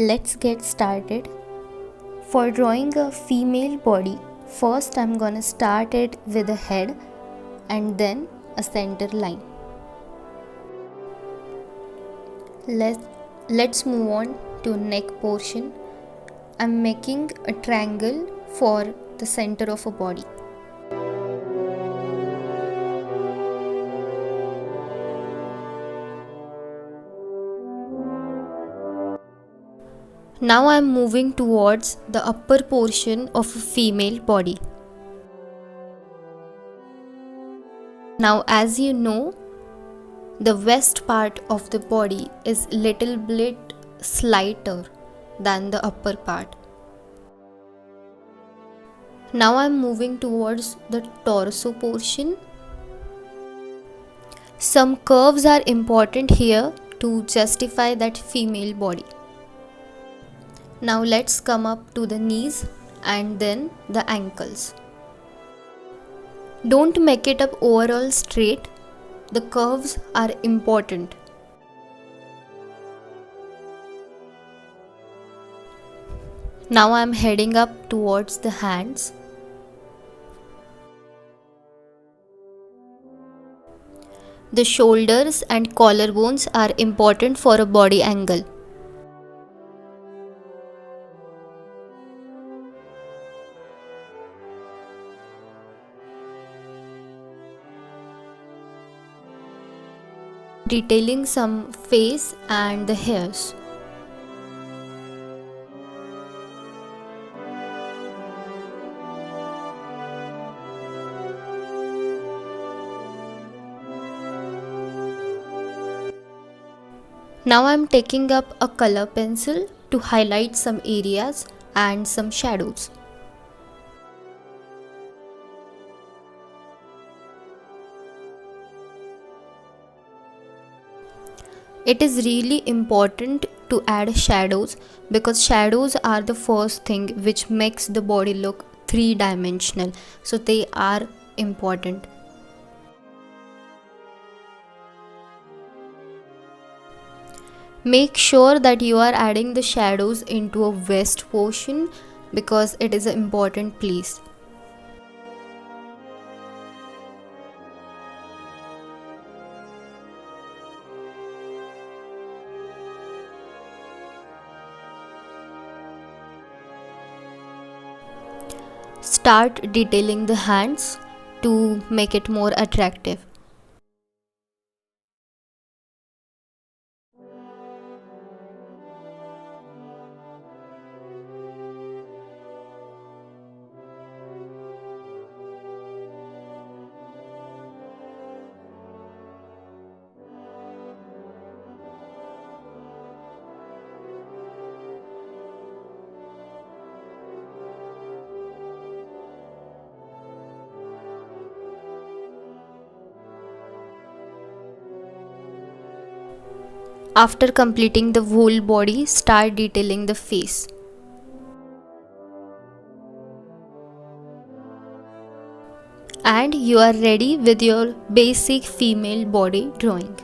Let's get started. For drawing a female body, first I'm gonna start it with a head and then a center line. Let's move on to neck portion. I'm making a triangle for the center of a body. Now I am moving towards the upper portion of a female body. Now, as you know, the west part of the body is little bit slighter than the upper part. Now I am moving towards the torso portion. Some curves are important here to justify that female body. Now let's come up to the knees and then the ankles. Don't make it up overall straight. The curves are important. Now I am heading up towards the hands. The shoulders and collarbones are important for a body angle. Detailing some face and the hairs. Now I am taking up a color pencil to highlight some areas and some shadows. It is really important to add shadows because shadows are the first thing which makes the body look three-dimensional. So they are important. Make sure that you are adding the shadows into a waist portion because it is an important place. Start detailing the hands to make it more attractive. After completing the whole body, start detailing the face. And you are ready with your basic female body drawing.